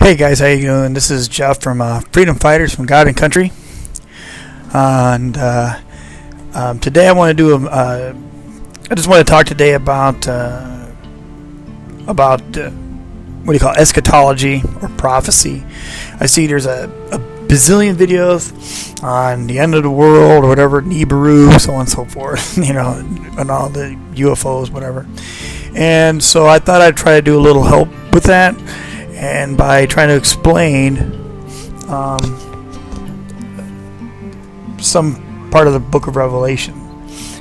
Hey guys, how you doing? This is Jeff from Freedom Fighters from God and Country, and today I want to do I just want to talk today about what do you call it, eschatology or prophecy. I see there's a bazillion videos on the end of the world or whatever, Nibiru, so on and so forth, and all the UFOs, whatever. And so I thought I'd try to do a little help with that. And by trying to explain some part of the book of Revelation.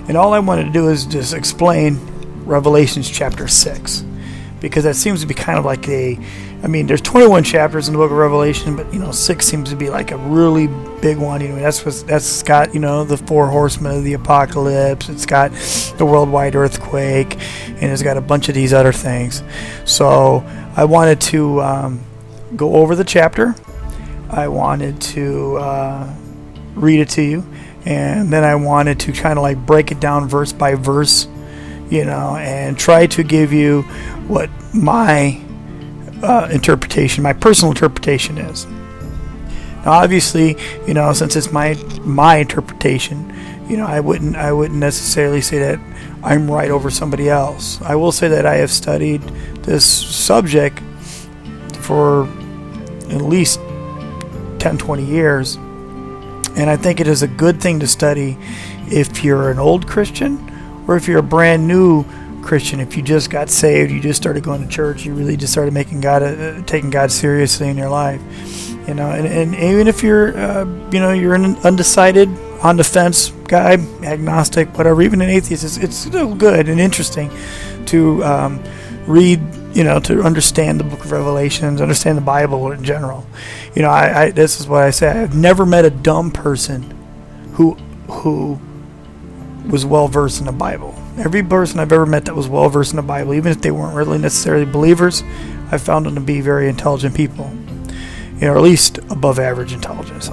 And all I wanted to do is just explain Revelations chapter 6. Because that seems to be kind of like there's 21 chapters in the book of Revelation, but 6 seems to be like a really big one. That's got the four horsemen of the apocalypse. It's got the worldwide earthquake, and it's got a bunch of these other things. So I wanted to go over the chapter. I wanted to read it to you, and then I wanted to kind of like break it down verse by verse, and try to give you what my interpretation, my personal interpretation is. Now, obviously, since it's my interpretation, I wouldn't necessarily say that I'm right over somebody else. I will say that I have studied this subject for at least 10-20 years, and I think it is a good thing to study if you're an old Christian or if you're a brand new Christian. If you just got saved, you just started going to church, you really just started taking God seriously in your life, and even if you're you're an undecided, on the fence guy, agnostic, whatever, even an atheist, it's still good and interesting to read, to understand the book of Revelations, understand the Bible in general. This is what I say. I've never met a dumb person who was well versed in the Bible. Every person I've ever met that was well versed in the Bible, even if they weren't really necessarily believers, I found them to be very intelligent people, or at least above average intelligence.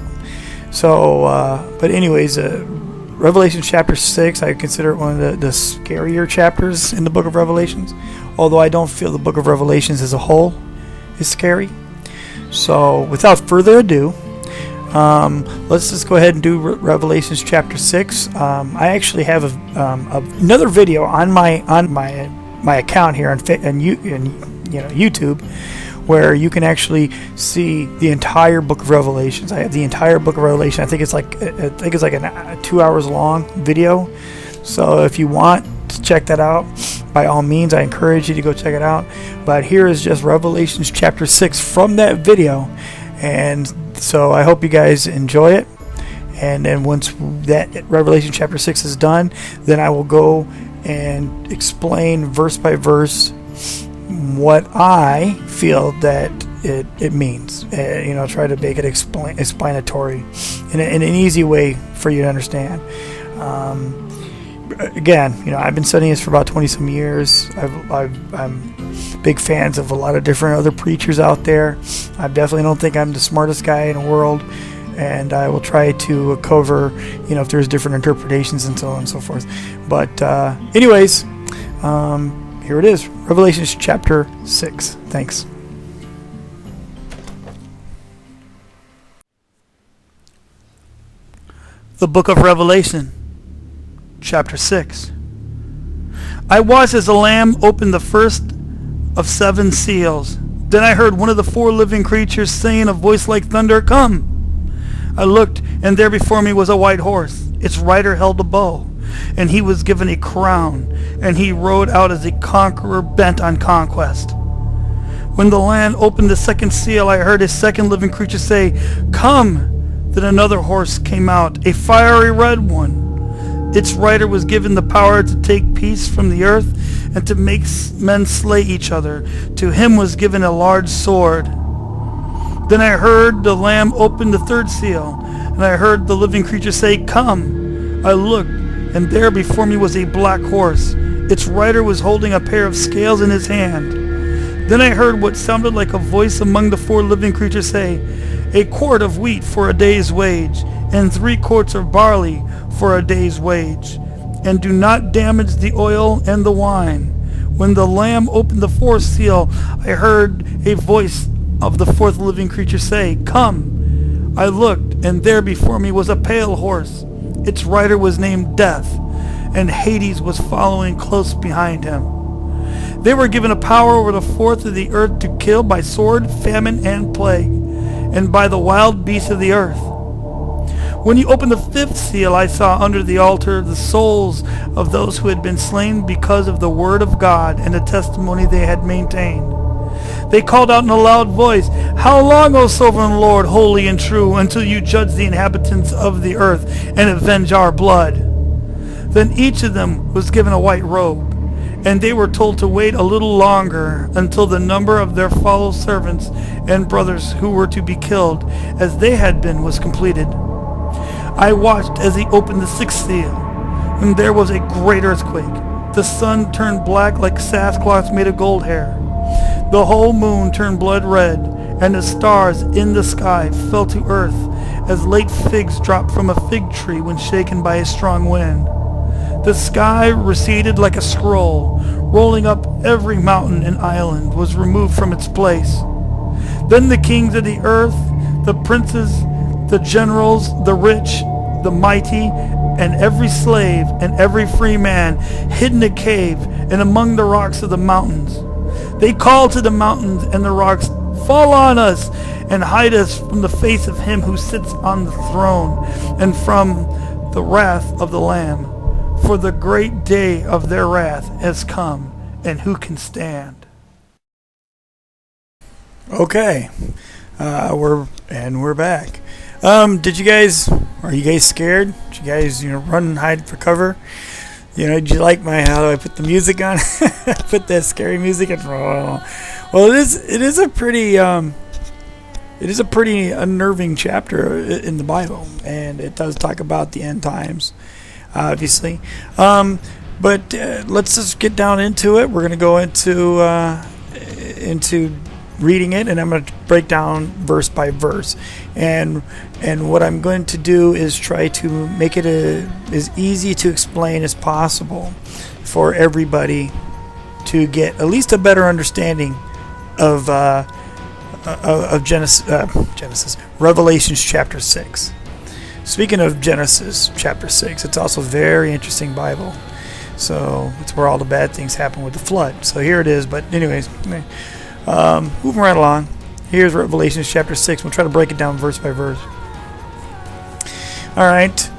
But anyways, Revelation chapter 6, I consider it one of the scarier chapters in the book of Revelations, although I don't feel the book of Revelations as a whole is scary. So without further ado, let's just go ahead and do Revelations chapter 6. I actually have another video on my account here on YouTube, where you can actually see the entire book of Revelations. I have the entire book of Revelation. I think it's like a 2 hours long video. So if you want to check that out, by all means, I encourage you to go check it out. But here is just Revelations chapter 6 from that video. And so I hope you guys enjoy it. And then once that Revelation chapter 6 is done, then I will go and explain verse by verse what I feel that it means. Try to make it explanatory in an easy way for you to understand. Again, I've been studying this for about 20 some years. I'm big fans of a lot of different other preachers out there. I definitely don't think I'm the smartest guy in the world, and I will try to cover, if there's different interpretations and so on and so forth. But anyways, here it is, Revelation chapter 6. Thanks. The book of Revelation, chapter 6. I watched as the Lamb opened the first of 7 seals. Then I heard one of the 4 living creatures saying in a voice like thunder, "Come!" I looked, and there before me was a white horse. Its rider held a bow, and he was given a crown, and he rode out as a conqueror bent on conquest. When the Lamb opened the second seal, I heard a second living creature say, "Come!" Then another horse came out, a fiery red one. Its rider was given the power to take peace from the earth and to make men slay each other. To him was given a large sword. Then I heard the Lamb open the third seal, and I heard the living creature say, "Come!" I looked, and there before me was a black horse. Its rider was holding a pair of scales in his hand. Then I heard what sounded like a voice among the 4 living creatures say, "A quart of wheat for a day's wage, and 3 quarts of barley for a day's wage, and do not damage the oil and the wine." When the Lamb opened the 4th seal, I heard a voice of the fourth living creature say, "Come." I looked, and there before me was a pale horse. Its rider was named Death, and Hades was following close behind him. They were given a power over the fourth of the earth to kill by sword, famine, and plague, and by the wild beasts of the earth. When he opened the fifth seal, I saw under the altar the souls of those who had been slain because of the word of God and the testimony they had maintained. They called out in a loud voice, "How long, O sovereign Lord, holy and true, until you judge the inhabitants of the earth and avenge our blood?" Then each of them was given a white robe, and they were told to wait a little longer until the number of their fellow servants and brothers who were to be killed as they had been was completed. I watched as he opened the sixth seal, and there was a great earthquake. The sun turned black like sackcloth made of gold hair. The whole moon turned blood red, and the stars in the sky fell to earth as late figs drop from a fig tree when shaken by a strong wind. The sky receded like a scroll, rolling up every mountain and island was removed from its place. Then the kings of the earth, the princes, the generals, the rich, the mighty, and every slave and every free man hid in a cave and among the rocks of the mountains. They called to the mountains and the rocks, "Fall on us and hide us from the face of him who sits on the throne and from the wrath of the Lamb. For the great day of their wrath has come, and who can stand?" Okay, we're back. Are you guys scared? Did you guys, run and hide for cover? Did you like how do I put the music on? Put that scary music on. Well, it is a pretty unnerving chapter in the Bible, and it does talk about the end times, obviously. But let's just get down into it. We're going to go into reading it, and I'm going to break down verse by verse. And what I'm going to do is try to make it as easy to explain as possible for everybody to get at least a better understanding of Genesis, Revelations chapter 6. Speaking of Genesis chapter 6, it's also a very interesting Bible. So it's where all the bad things happen with the flood. So here it is. But anyways, moving right along. Here's Revelation chapter 6. We'll try to break it down verse by verse. All right.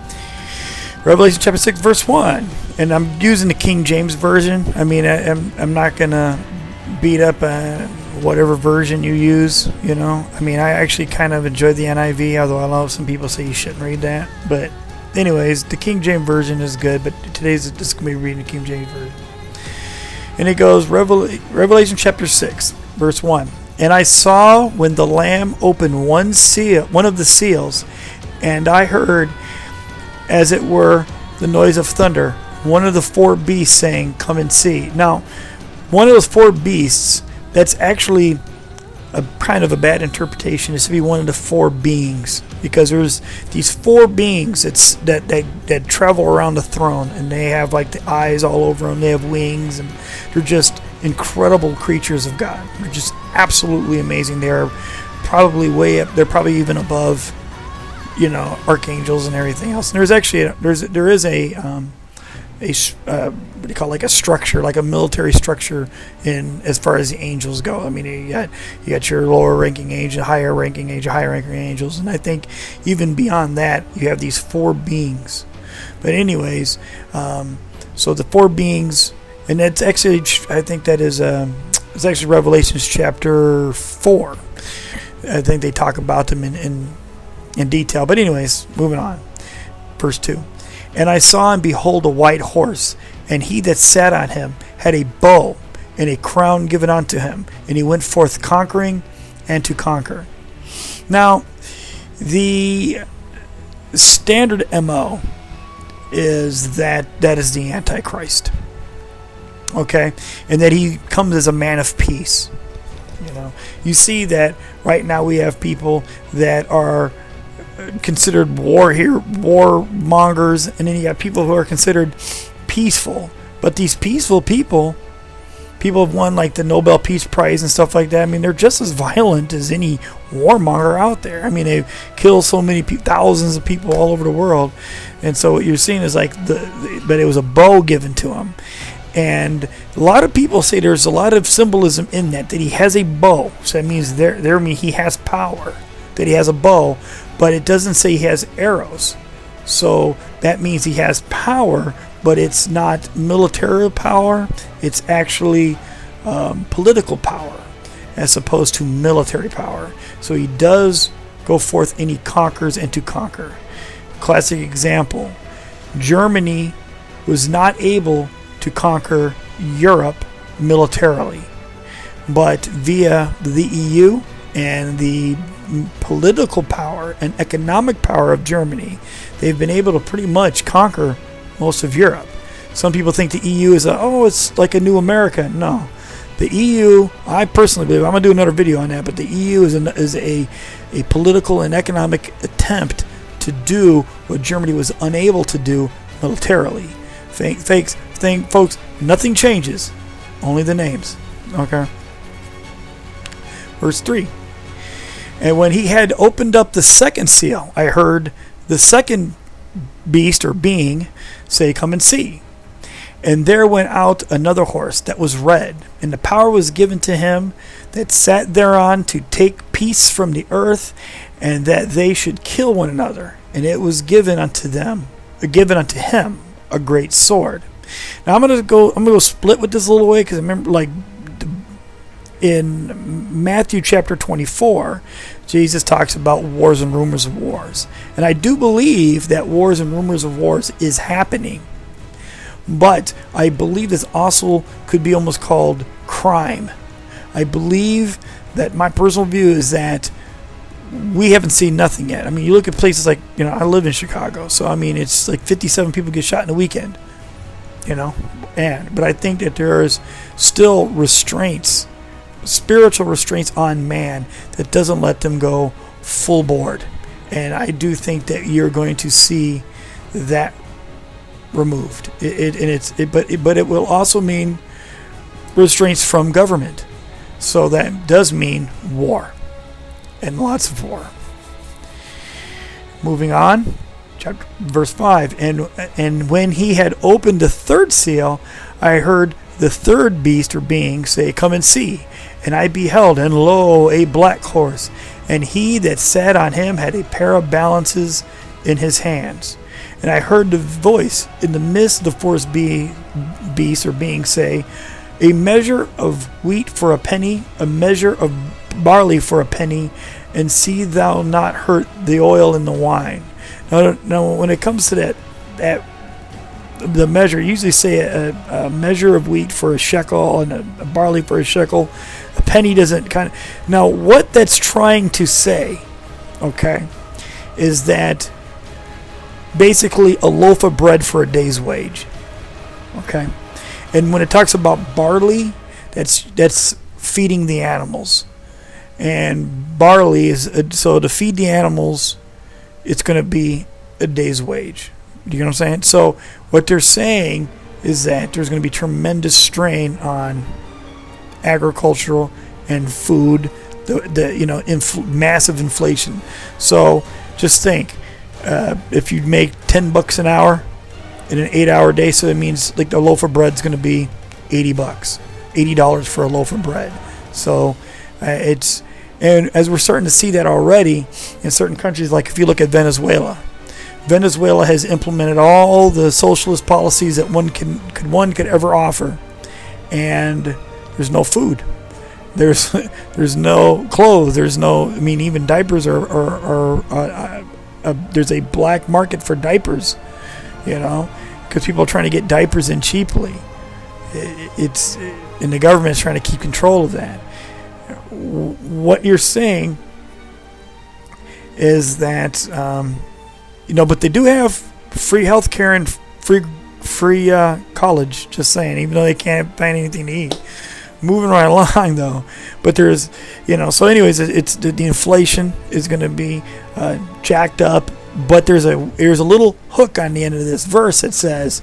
Revelation chapter 6, verse 1. And I'm using the King James Version. I mean, I'm not going to beat up whatever version you use, I mean, I actually kind of enjoy the NIV, although I know some people say you shouldn't read that. But anyways, the King James Version is good, but today's just going to be reading the King James Version. And it goes, Revelation chapter 6, verse 1. And I saw when the Lamb opened one of the seals, and I heard, as it were, the noise of thunder, one of the four beasts saying, "Come and see." Now, one of those four beasts, that's actually a kind of a bad interpretation, is to be one of the four beings, because there's these four beings that travel around the throne, and they have like the eyes all over them, they have wings, and they're just incredible creatures of God. They're just absolutely amazing. They're probably way up, they're probably even above archangels and everything else. And there is a what do you call it, like a structure, like a military structure in as far as the angels go. I mean, you got your lower ranking angel, higher ranking angels, and I think even beyond that you have these four beings. But anyways, so the four beings, and that's actually, I think that is it's actually Revelation chapter 4. I think they talk about them in detail. But anyways, moving on. Verse 2. And I saw and behold a white horse, and he that sat on him had a bow and a crown given unto him, and he went forth conquering and to conquer. Now, the standard MO is that is the Antichrist. Okay? And that he comes as a man of peace. You see that right now we have people that are considered warmongers, and then you got people who are considered peaceful. But these peaceful people, people have won like the Nobel Peace Prize and stuff like that. I mean, they're just as violent as any warmonger out there. I mean, they've killed so many thousands of people all over the world. And so what you're seeing is like but it was a bow given to him. And a lot of people say there's a lot of symbolism in that he has a bow. So that means he has power, that he has a bow, but it doesn't say he has arrows. So that means he has power, but it's not military power. It's actually political power as opposed to military power. So he does go forth and he conquers and to conquer. Classic example, Germany was not able to conquer Europe militarily, but via the EU and the political power and economic power of Germany, they've been able to pretty much conquer most of Europe. Some people think the EU is it's like a new America. No, the EU, I personally believe, I'm gonna do another video on that, but the EU is a political and economic attempt to do what Germany was unable to do militarily. Folks, nothing changes, only the names. Okay. Verse 3. And when he had opened up the second seal, I heard the second beast or being say, "Come and see." And there went out another horse that was red, and the power was given to him that sat thereon to take peace from the earth, and that they should kill one another. And it was given unto him a great sword. Now I'm gonna go split with this a little way, because I remember, like, in Matthew chapter 24, Jesus talks about wars and rumors of wars, and I do believe that wars and rumors of wars is happening. But I believe this also could be almost called crime. I believe that my personal view is that we haven't seen nothing yet. I mean, you look at places like, I live in Chicago, so I mean, it's like 57 people get shot in a weekend, but I think that there is still restraints, spiritual restraints on man that doesn't let them go full board. And I do think that you're going to see that removed. But it will also mean restraints from government. So that does mean war, and lots of war. Moving on, verse 5. And when he had opened the third seal, I heard the third beast or being say, "Come and see." And I beheld, and lo, a black horse, and he that sat on him had a pair of balances in his hands. And I heard the voice in the midst of the fourth beast or being say, "A measure of wheat for a penny, a measure of barley for a penny, and see thou not hurt the oil and the wine." Now when it comes to that the measure, usually say a measure of wheat for a shekel and a barley for a shekel. A penny doesn't kind of. Now what that's trying to say, okay, is that basically a loaf of bread for a day's wage. Okay, and when it talks about barley, that's feeding the animals, and barley is so to feed the animals, it's going to be a day's wage. Do you know what I'm saying? So what they're saying is that there's going to be tremendous strain on agricultural and food, massive inflation. So just think, if you make $10 an hour in an 8-hour day, so it means like the loaf of bread is going to be $80 for a loaf of bread. So and as we're starting to see that already in certain countries, like if you look at Venezuela has implemented all the socialist policies that one could ever offer, and there's no food, there's no clothes, even diapers are there's a black market for diapers, because people are trying to get diapers in cheaply. And the government is trying to keep control of that. What you're saying is that but they do have free health care and free college, just saying, even though they can't find anything to eat. Moving right along, though. But there's, so anyways, it's the inflation is going to be jacked up. But there's a little hook on the end of this verse that says,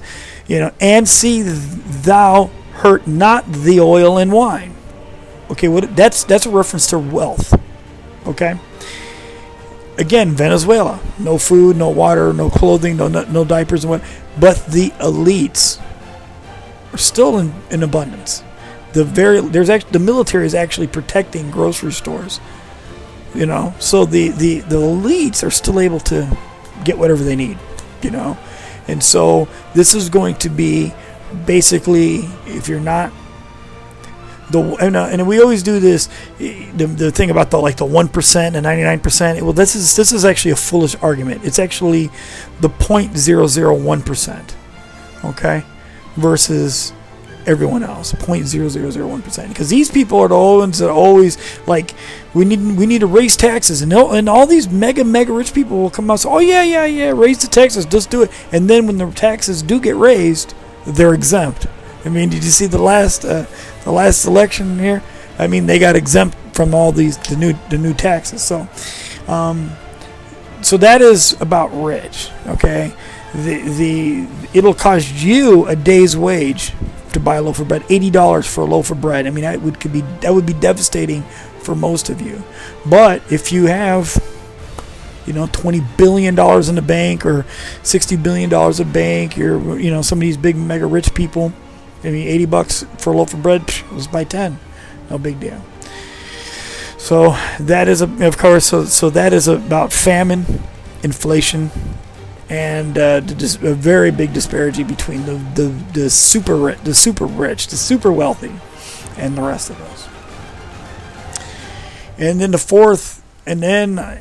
and see thou hurt not the oil and wine. Okay, that's a reference to wealth. Okay. Again, Venezuela, no food, no water, no clothing, no diapers, and what. But the elites are still in abundance. The military is actually protecting grocery stores. So the elites are still able to get whatever they need. And so this is going to be basically, if you're not and we always do this, the thing about the 1% and 99%. Well, this is actually a foolish argument. It's actually the 0.001%, okay, versus everyone else, 0.0001%. Because these people are the ones that always we need to raise taxes, and all these mega rich people will come out and say, oh yeah, raise the taxes, just do it. And then when the taxes do get raised, they're exempt. I mean, did you see the last election here? I mean, they got exempt from all the new taxes. So that is about rich. Okay, it'll cost you a day's wage to buy a loaf of bread, $80 for a loaf of bread. I mean, that would be devastating for most of you. But if you have $20 billion in the bank or $60 billion a bank, you're some of these big mega rich people. I mean, $80 for a loaf of bread, let's buy 10. No big deal. So that is of course. So that is about famine, inflation, and a very big disparity between the super rich, the super wealthy, and the rest of us. And then the fourth, and then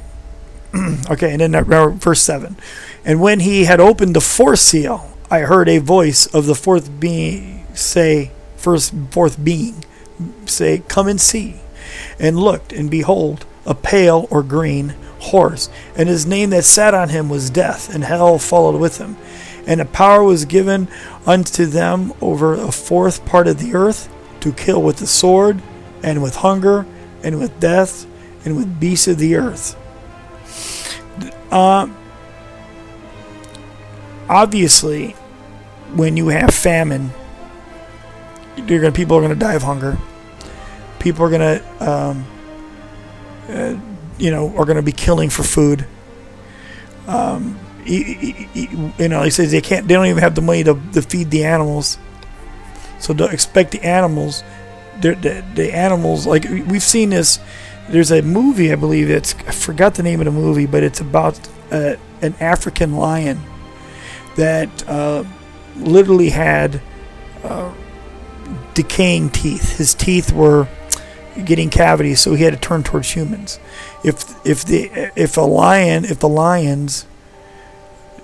verse 7. And when he had opened the fourth seal, I heard a voice of the fourth being say, come and see. And looked, and behold, a pale or green horse, and his name that sat on him was Death, and hell followed with him. And a power was given unto them over a fourth part of the earth, to kill with the sword, and with hunger, and with death, and with beasts of the earth. Obviously, when you have famine, people are going to die of hunger. People are going to, are going to be killing for food. He says they don't even have the money to feed the animals. So don't expect the animals. The animals, like we've seen this. There's a movie, I believe I forgot the name of the movie, but it's about an African lion that literally had decaying teeth. His teeth were getting cavities, so he had to turn towards humans. If the lions,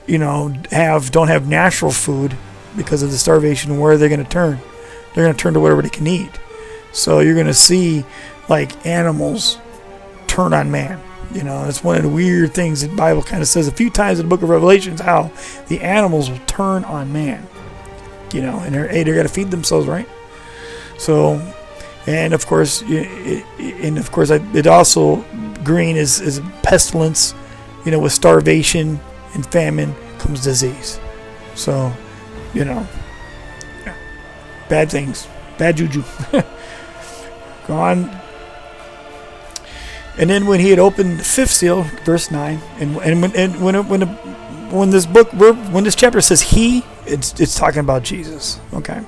don't have natural food because of the starvation, where are they going to turn? They're going to turn to whatever they can eat. So you're going to see animals turn on man. It's one of the weird things that the Bible kind of says a few times in the book of Revelations, how the animals will turn on man. And they're got to feed themselves, right? So, and of course, it also, green is pestilence. With starvation and famine comes disease. So, bad things, bad juju. Go on. And then when he had opened the fifth seal, verse 9, when this chapter says he, it's talking about Jesus. Okay.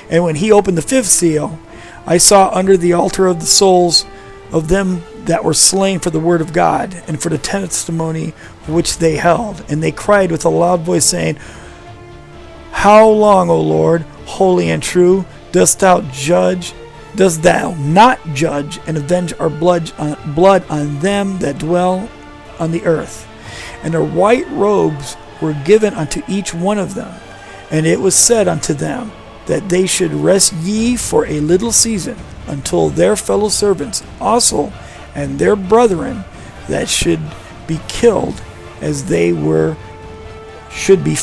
And when he opened the fifth seal, I saw under the altar of the souls of them that were slain for the word of God and for the testimony which they held. And they cried with a loud voice, saying, How long, O Lord, holy and true, dost thou not judge and avenge our blood on them that dwell on the earth? And their white robes were given unto each one of them. And it was said unto them that they should rest ye for a little season, until their fellow servants also and their brethren that should be killed as they were should be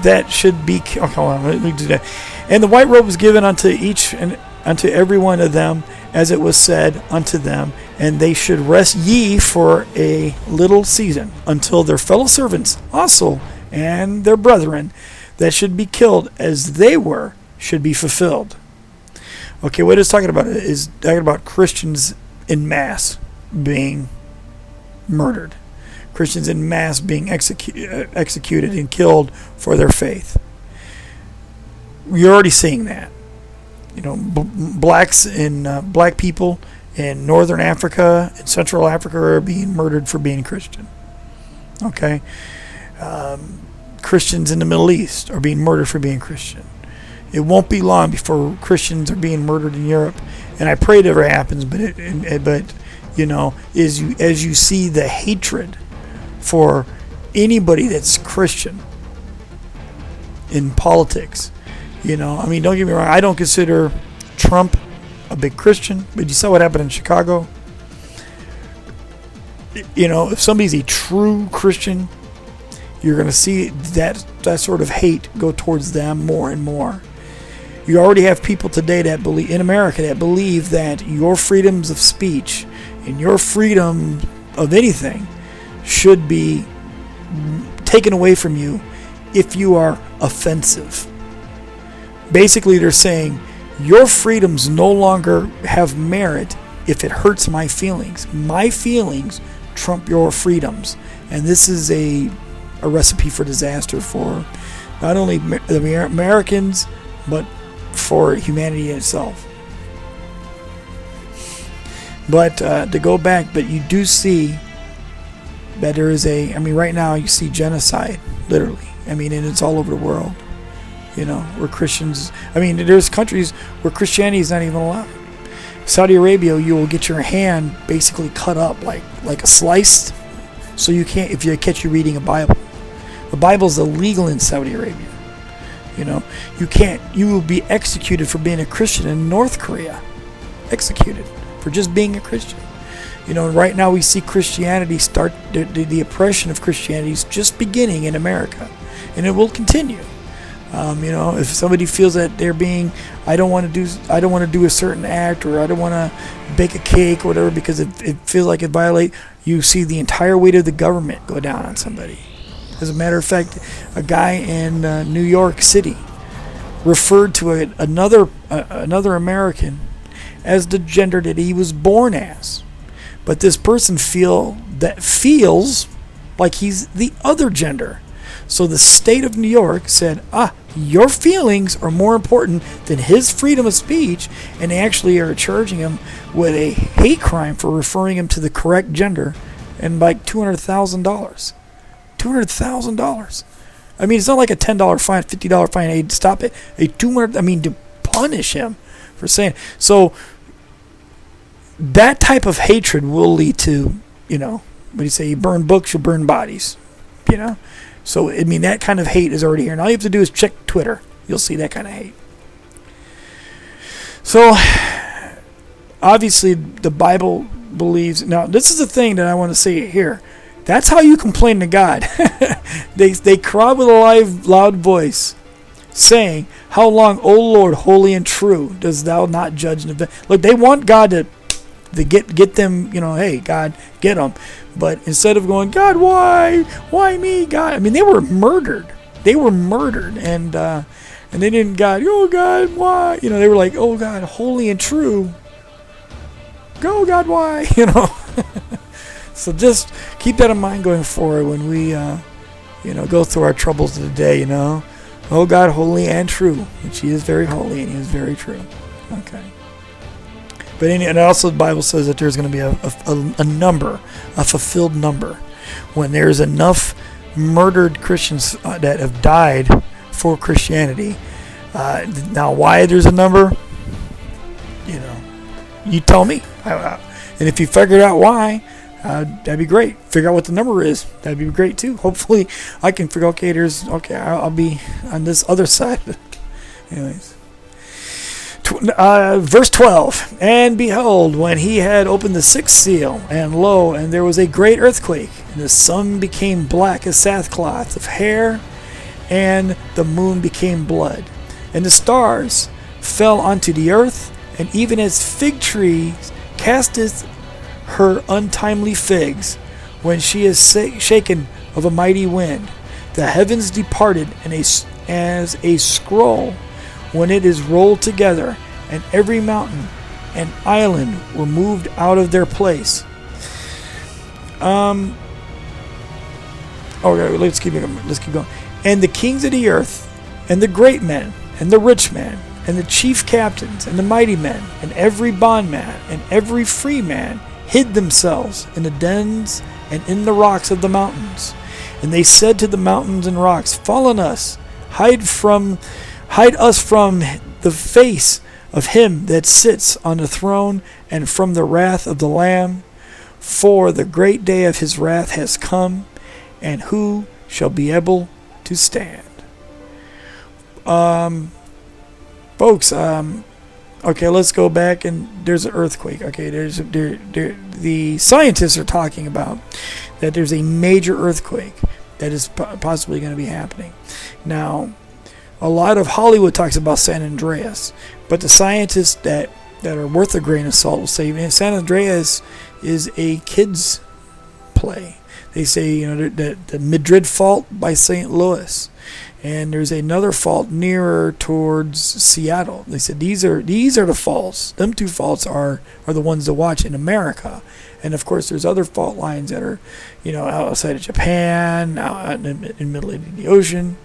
that should be killed. Hold on, let me do that. And the white robe was given unto each and unto every one of them, as it was said unto them, and they should rest ye for a little season, until their fellow servants also and their brethren that should be killed as they were should be fulfilled. Okay, what it's talking about is talking about Christians in mass being murdered. Christians in mass being executed and killed for their faith. You're already seeing that. Blacks in black people in Northern Africa and Central Africa are being murdered for being Christian. Okay, Christians in the Middle East are being murdered for being Christian. It won't be long before Christians are being murdered in Europe, and I pray it never happens. But as you see the hatred for anybody that's Christian in politics, don't get me wrong. I don't consider Trump a big Christian, but you saw what happened in Chicago. If somebody's a true Christian, you're going to see that sort of hate go towards them more and more. You already have people today that believe in America that believe that your freedoms of speech and your freedom of anything should be taken away from you if you are offensive. Basically, they're saying your freedoms no longer have merit if it hurts my feelings. My feelings trump your freedoms. And this is a recipe for disaster for not only the Americans, but for humanity itself. But to go back, but you do see that there is right now you see genocide, literally. And it's all over the world. Where Christians, there's countries where Christianity is not even allowed. Saudi Arabia, you will get your hand basically cut up like a sliced, so you can't, if you catch you reading a Bible. The Bible's illegal in Saudi Arabia. You will be executed for being a Christian in North Korea. Executed for just being a Christian. Right now we see Christianity start, the oppression of Christianity is just beginning in America. And it will continue. If somebody feels that they're being, I don't want to do a certain act, or I don't want to bake a cake or whatever because it feels like it violates, you see the entire weight of the government go down on somebody. As a matter of fact, a guy in New York City referred to another American as the gender that he was born as, but this person feels like he's the other gender. So the state of New York said, your feelings are more important than his freedom of speech, and they actually are charging him with a hate crime for referring him to the correct gender, and like $200,000. $200,000. It's not like a $10 fine, $50 fine. Hey, stop it. To punish him for saying. So that type of hatred will lead to, what do you say? You burn books, you burn bodies. So that kind of hate is already here, and all you have to do is check Twitter. You'll see that kind of hate. So obviously, the Bible believes. Now, this is the thing that I want to say here. That's how you complain to God. They cry with a loud voice, saying, "How long, O Lord, holy and true, dost thou not judge and avenge?" Look, they want God to get them. Hey, God, get them. But instead of going, God, why me, God? They were murdered. And they didn't God. Oh God, why? They were like, oh God, holy and true. Go God, why? So just keep that in mind going forward when we, go through our troubles of the day. Oh God, holy and true, which He is very holy and He is very true. Okay. But and also the Bible says that there's going to be a number, a fulfilled number, when there's enough murdered Christians that have died for Christianity. Now, why there's a number, you tell me. And if you figured out why, that'd be great. Figure out what the number is. That'd be great too. Hopefully, I can figure. I'll be on this other side. Anyways. Verse 12, and behold, when he had opened the sixth seal, and lo, and there was a great earthquake, and the sun became black as sackcloth of hair, and the moon became blood, and the stars fell unto the earth, and even as fig trees casteth her untimely figs, when she is shaken of a mighty wind, the heavens departed, and as a scroll when it is rolled together, and every mountain and island were moved out of their place. Okay, let's keep going. And the kings of the earth, and the great men, and the rich men, and the chief captains, and the mighty men, and every bondman, and every free man, hid themselves in the dens and in the rocks of the mountains. And they said to the mountains and rocks, Fall on us, hide us from the face of him that sits on the throne, and from the wrath of the Lamb. For the great day of his wrath has come, and who shall be able to stand? Folks, okay, let's go back, and there's an earthquake. Okay, the scientists are talking about that there's a major earthquake that is possibly going to be happening. Now, a lot of Hollywood talks about San Andreas, but the scientists that are worth a grain of salt will say, man, San Andreas is a kid's play. They say, the Madrid Fault by St. Louis, and there's another fault nearer towards Seattle. They said these are the faults. Them two faults are the ones to watch in America. And of course, there's other fault lines that are, outside of Japan, out in the middle of the ocean,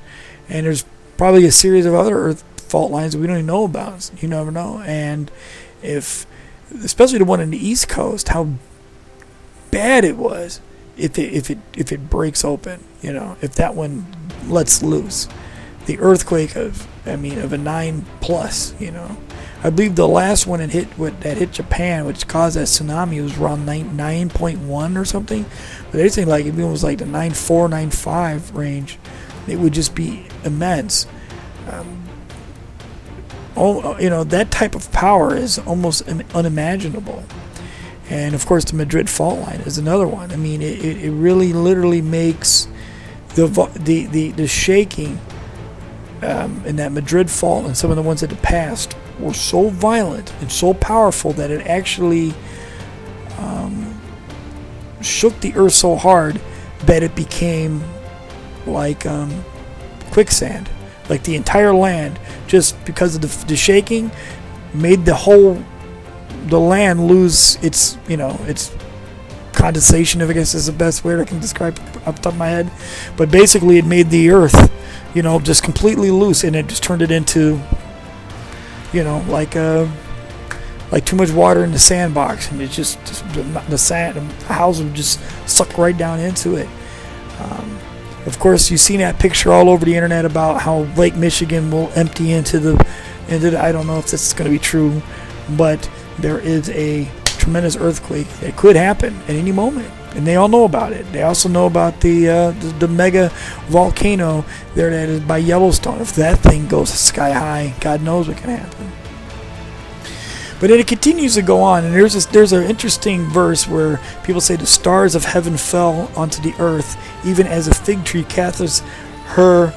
and there's probably a series of other earth fault lines that we don't even know about. You never know. And especially the one in the East Coast, how bad it was if it breaks open. If that one lets loose, the earthquake of a 9+. I believe the last one that hit Japan, which caused that tsunami, was around 9.1 or something. But they think like if it was like the 9.4, 9.5 range, it would just be immense. That type of power is almost unimaginable. And of course, the Madrid Fault Line is another one. It really literally makes the shaking in that Madrid Fault, and some of the ones that had passed were so violent and so powerful that it actually shook the earth so hard that it became like quicksand. Like the entire land, just because of the shaking, made the land lose its condensation, I guess is the best word I can describe off the top of my head. But basically it made the earth, just completely loose, and it just turned it into, like too much water in the sandbox, and it just the sand, the house would just suck right down into it. Of course, you've seen that picture all over the internet about how Lake Michigan will empty into the I don't know if this is going to be true, but there is a tremendous earthquake that could happen at any moment, and they all know about it. They also know about the mega volcano there that is by Yellowstone. If that thing goes sky high, God knows what can happen. But then it continues to go on, and there's an interesting verse where people say the stars of heaven fell onto the earth, even as a fig tree cathers her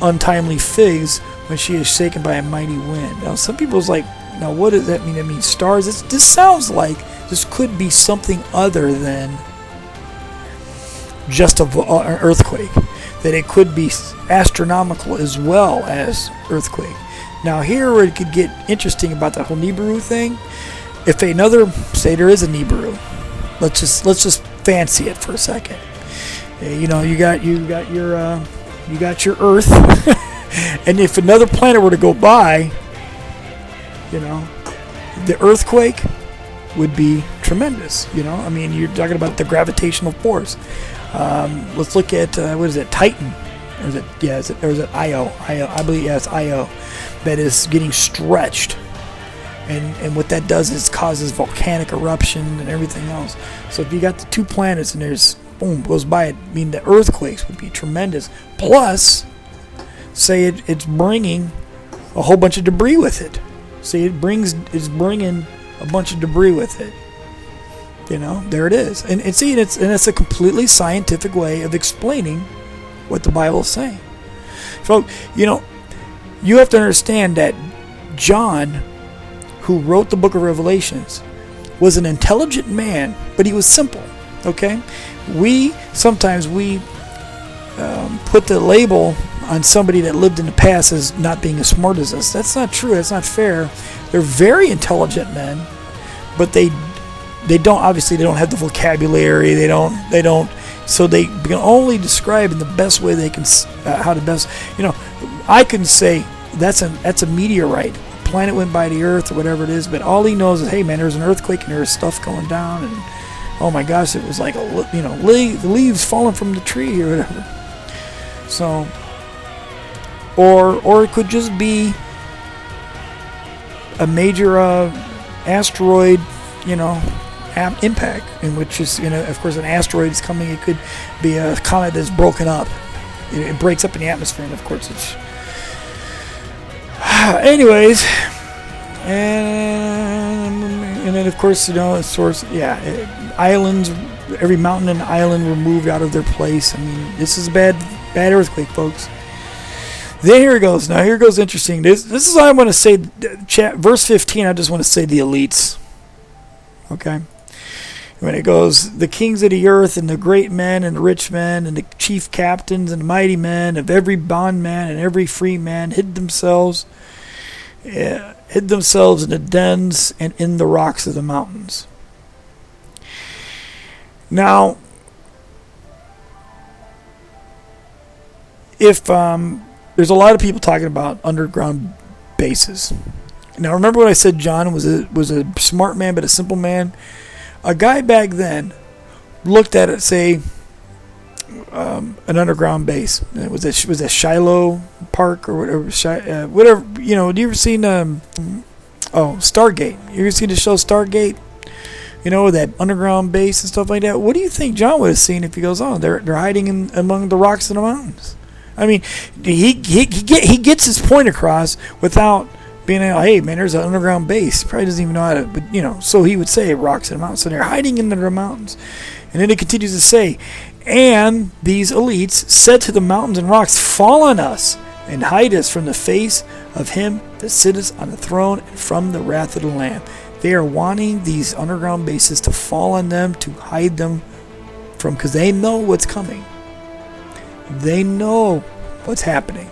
untimely figs when she is shaken by a mighty wind. Now, some people's like, now what does that mean? It means stars. This sounds like this could be something other than just an earthquake. That it could be astronomical as well as earthquake. Now here where it could get interesting about the whole Nibiru thing, if say there is a Nibiru, let's just fancy it for a second. You got your Earth, and if another planet were to go by, the earthquake would be tremendous. You're talking about the gravitational force. Let's look at what is it, Titan, or is it Io? I believe it's Io. That is getting stretched, and what that does is causes volcanic eruption and everything else. So if you got the two planets and there's boom goes by it, the earthquakes would be tremendous. Plus, say it's bringing a whole bunch of debris with it. See, it's bringing a bunch of debris with it. There it is, and it's a completely scientific way of explaining what the Bible is saying. So you have to understand that John, who wrote the book of Revelations, was an intelligent man, but he was simple. Okay, we sometimes put the label on somebody that lived in the past as not being as smart as us. That's not true. That's not fair. They're very intelligent men, but they don't, obviously they don't have the vocabulary. They don't. So they can only describe in the best way they can, how to best. I can say that's a meteorite. A planet went by the Earth or whatever it is, but all he knows is, hey man, there's an earthquake and there's stuff going down, and oh my gosh, it was like the leaves falling from the tree or whatever. So, or it could just be a major asteroid, impact, in which is, of course, an asteroid is coming. It could be a comet that's broken up. It breaks up in the atmosphere, and of course it's. Anyways, and then of course, islands. Every mountain and island were moved out of their place. I mean, this is a bad earthquake, folks. Then here it goes. Now here goes interesting. This is what I want to say. Verse 15. I just want to say the elites. Okay. When it goes, the kings of the earth and the great men and the rich men and the chief captains and the mighty men of every bondman and every free man hid themselves in the dens and in the rocks of the mountains. Now, if there's a lot of people talking about underground bases. Now, remember when I said John was a smart man but a simple man? A guy back then looked at it, say, an underground base. Was that Shiloh Park or whatever? Whatever. Do you ever seen Stargate? You ever seen the show Stargate? That underground base and stuff like that. What do you think John would have seen if he goes, oh, they're hiding among the rocks in the mountains? I mean, he gets his point across without being like, hey man, there's an underground base. He probably doesn't even know how to, but so he would say rocks in the mountains. So they're hiding in the mountains. And then it continues to say, and these elites said to the mountains and rocks, fall on us and hide us from the face of him that sitteth on the throne and from the wrath of the Lamb. They are wanting these underground bases to fall on them, to hide them from, because they know what's coming. They know what's happening.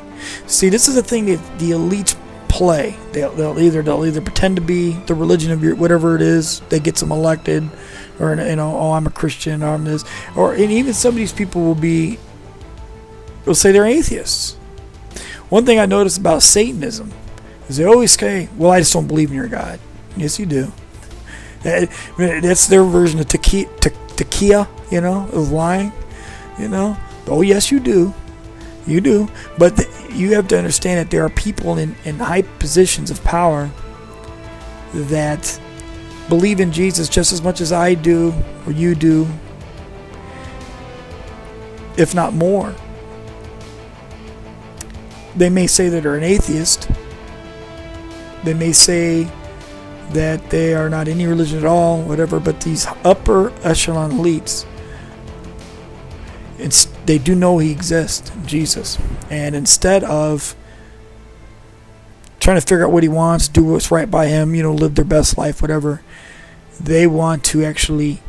See, this is the thing that the elites play. They'll either pretend to be the religion of whatever it is that gets them elected, or I'm a Christian, or I'm this, and even some of these people will say they're atheists. One thing I noticed about Satanism is they always say, well, I just don't believe in your God. Yes, you do. That's their version of takia, of lying, Oh, yes, you do. You do. But you have to understand that there are people in high positions of power that believe in Jesus just as much as I do or you do, if not more. They may say that they're an atheist. They may say that they are not any religion at all, whatever, but these upper echelon elites, they do know he exists, Jesus. And instead of trying to figure out what he wants, do what's right by him, live their best life, whatever, they want to actually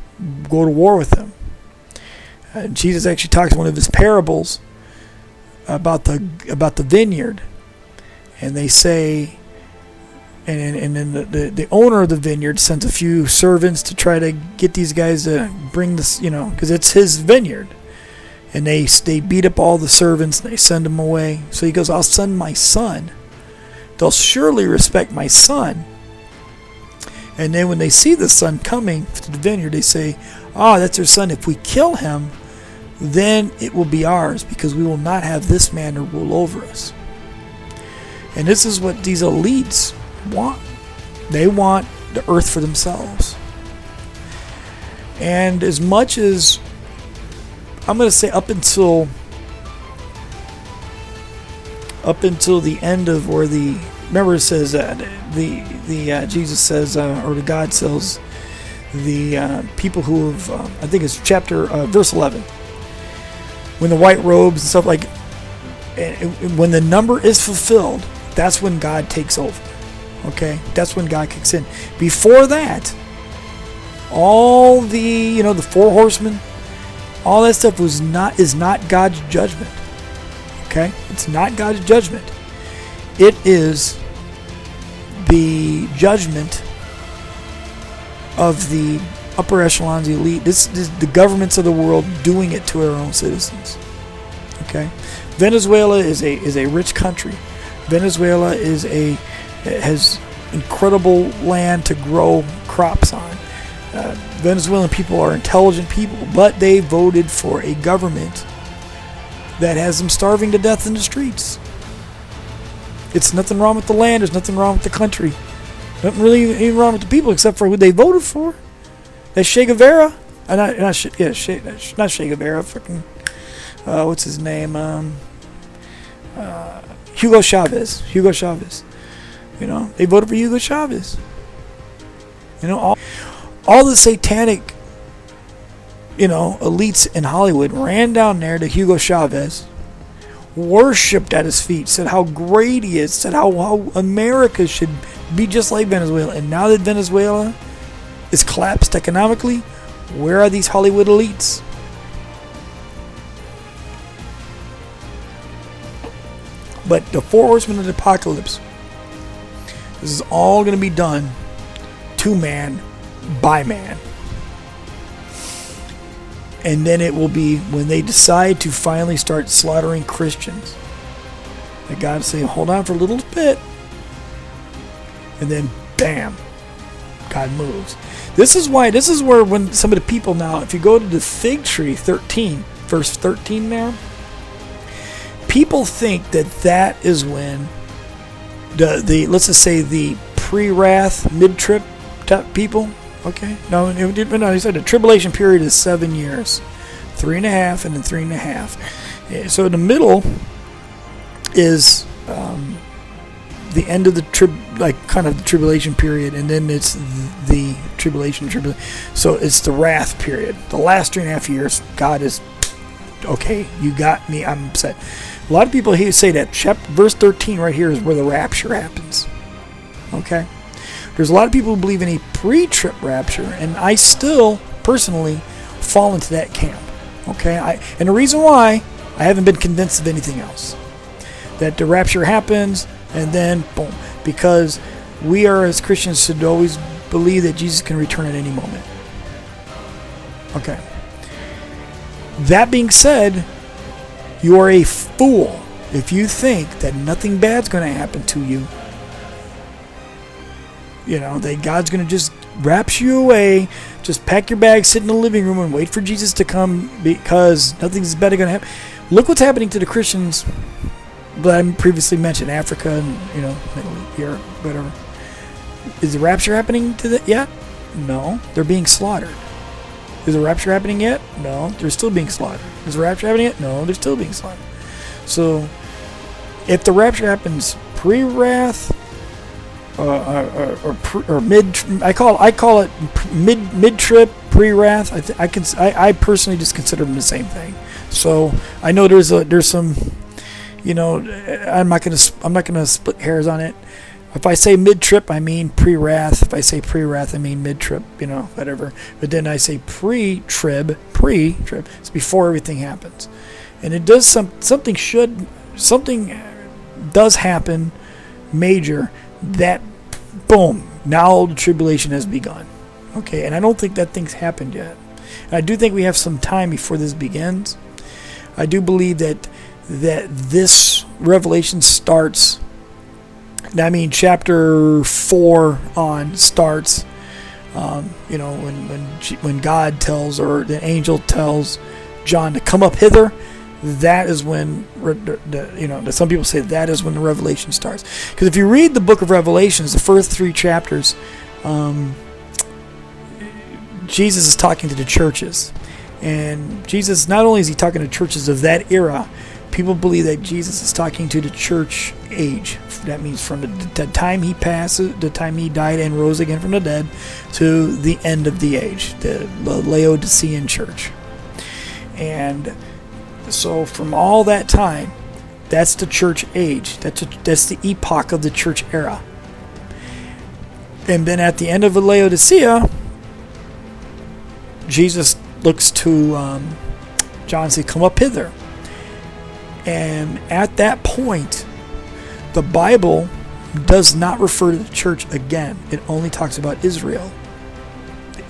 go to war with him. Jesus actually talks in one of his parables about the vineyard, and they say, and then the owner of the vineyard sends a few servants to try to get these guys to bring this, because it's his vineyard. And they beat up all the servants and they send them away. So he goes, I'll send my son. They'll surely respect my son. And then when they see the son coming to the vineyard, they say, that's their son. If we kill him, then it will be ours, because we will not have this man to rule over us. And this is what these elites want. They want the earth for themselves. And as much as, I'm going to say up until the end of, or remember it says Jesus says, or the God tells the people who have, I think it's verse 11, when the white robes and stuff when the number is fulfilled, that's when God takes over. Okay, that's when God kicks in. Before that, all the the 4 horsemen, all that stuff is not God's judgment. Okay? It's not God's judgment. It is the judgment of the upper echelons, the elite. This is the governments of the world doing it to their own citizens. Okay? Venezuela is a rich country. Venezuela has incredible land to grow crops on. Venezuelan people are intelligent people, but they voted for a government that has them starving to death in the streets. It's nothing wrong with the land. There's nothing wrong with the country. Nothing really even wrong with the people except for who they voted for. That's Che Guevara. Not Che Guevara. Fucking what's his name? Hugo Chavez. You know, they voted for Hugo Chavez. You know, all the satanic, you know, elites in Hollywood ran down there to Hugo Chavez, worshipped at his feet, said how great he is, said how America should be just like Venezuela. And now that Venezuela is collapsed economically, where are these Hollywood elites? But the four horsemen of the apocalypse, this is all going to be done to man, by man. And then it will be when they decide to finally start slaughtering Christians, that God will say, hold on for a little bit. And then, bam, God moves. This is where when some of the people now, if you go to the fig tree 13, verse 13 there, people think that is when the let's just say the pre-wrath, mid-trip type people. Okay, no, he said the tribulation period is 7 years, 3.5, and then 3.5. So in the middle is the end of the kind of the tribulation period, and then it's the tribulation. So it's the wrath period. The last 3.5 years, God is okay. You got me. I'm upset. A lot of people here say that verse 13 right here is where the rapture happens. Okay. There's a lot of people who believe in a pre-trip rapture, and I still, personally, fall into that camp. Okay? And the reason why, I haven't been convinced of anything else. That the rapture happens, and then, boom. Because we are, as Christians, should always believe that Jesus can return at any moment. Okay. That being said, you are a fool if you think that nothing bad's going to happen to you. You know, that God's going to just rapture you away, just pack your bags, sit in the living room, and wait for Jesus to come because nothing's better going to happen. Look what's happening to the Christians that I previously mentioned, Africa and, you know, Europe, whatever. Is the rapture happening to that yet? No, they're being slaughtered. Is the rapture happening yet? No, they're still being slaughtered. Is the rapture happening yet? No, they're still being slaughtered. So, if the rapture happens pre-wrath, or mid, I call it mid trip, pre-wrath. I personally just consider them the same thing. So I know there's some, you know, I'm not gonna split hairs on it. If I say mid trip, I mean pre-wrath. If I say pre-wrath, I mean mid trip. You know, whatever. But then I say pre-trib. It's before everything happens, and it does something does happen major. That, boom, now the tribulation has begun. Okay, and I don't think that thing's happened yet. And I do think we have some time before this begins. I do believe that this Revelation starts, I mean, chapter 4 on starts, you know, when God tells, or the angel tells John to come up hither. That is when, you know, some people say that is when the Revelation starts. Because if you read the book of Revelations, the first 3 chapters, Jesus is talking to the churches. And Jesus, not only is he talking to churches of that era, people believe that Jesus is talking to the church age. That means from the time he passes, the time he died and rose again from the dead, to the end of the age, the Laodicean church. And so from all that time, that's the church age. That's the epoch of the church era. And then at the end of the Laodicea, Jesus looks to John and says, come up hither. And at that point, the Bible does not refer to the church again. It only talks about Israel.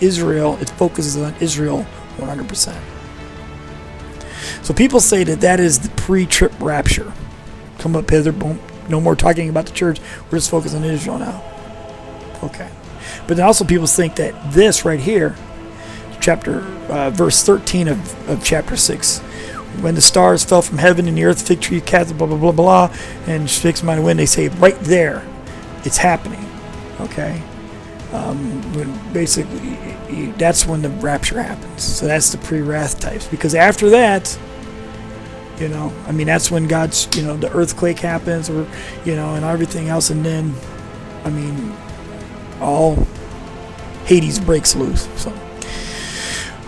Israel, it focuses on Israel 100%. So people say that is the pre-trip rapture. Come up hither, boom. No more talking about the church. We're just focused on Israel now. Okay. But then also people think that this right here, verse 13 of chapter 6, when the stars fell from heaven and the earth, fig tree, cast, blah, blah, blah, blah, and fixed my wind, they say right there, it's happening. Okay? When basically, that's when the rapture happens. So that's the pre-wrath types. Because after that, that's when God's, the earthquake happens, or, and everything else. And then, all Hades breaks loose. So,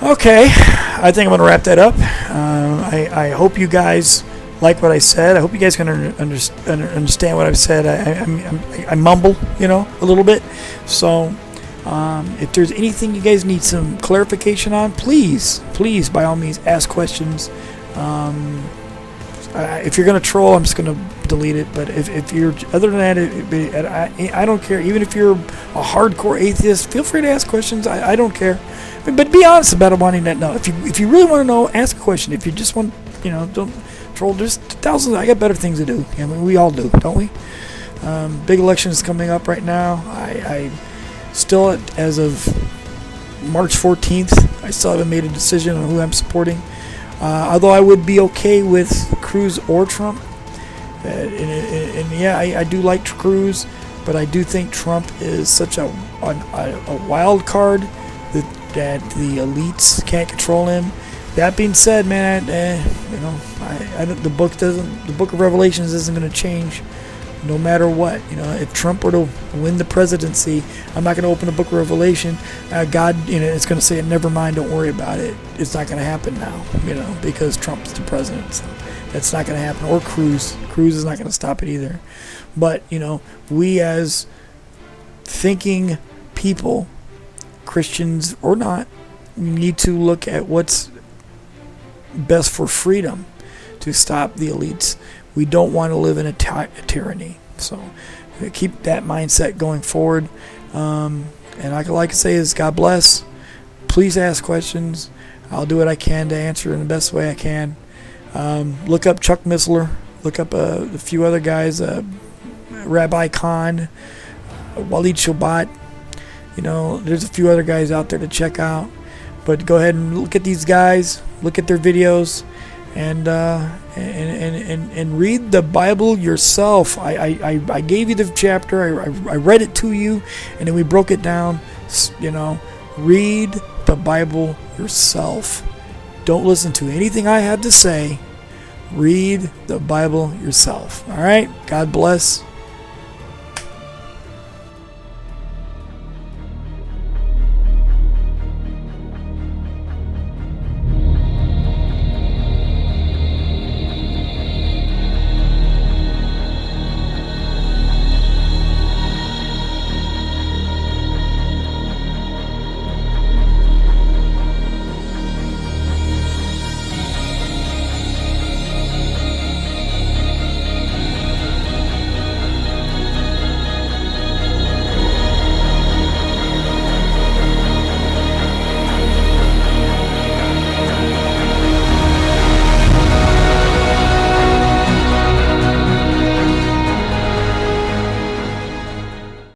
okay, I think I'm going to wrap that up. I hope you guys like what I said. I hope you guys can understand what I've said. I mumble, a little bit. So, if there's anything you guys need some clarification on, please, by all means, ask questions. If you're going to troll, I'm just going to delete it. But if you're, other than that, I don't care. Even if you're a hardcore atheist, feel free to ask questions. I don't care. But be honest about it, wanting to know. If you really want to know, ask a question. If you just want, don't troll. There's thousands. I got better things to do. We all do, don't we? Big election is coming up right now. I still, as of March 14th, I still haven't made a decision on who I'm supporting. Although I would be okay with Cruz or Trump. I do like Cruz, but I do think Trump is such a wild card that the elites can't control him. That being said, man, the book of Revelations isn't going to change no matter what. If Trump were to win the presidency, I'm not going to open the book of Revelation. God, it's going to say, never mind, don't worry about it. It's not going to happen now, because Trump's the president. So that's not going to happen. Or Cruz is not going to stop it either. But, we as thinking people, Christians or not, need to look at what's best for freedom to stop the elites. We don't want to live in a tyranny. So keep that mindset going forward. And I can say is God bless. Please ask questions. I'll do what I can to answer in the best way I can. Look up Chuck Missler. Look up a few other guys. Rabbi Khan, Walid Shobat. There's a few other guys out there to check out. But go ahead and look at these guys. Look at their videos. And read the Bible yourself. I gave you the chapter. I read it to you, and then we broke it down. Read the Bible yourself. Don't listen to anything I have to say. Read the Bible yourself. All right? God bless.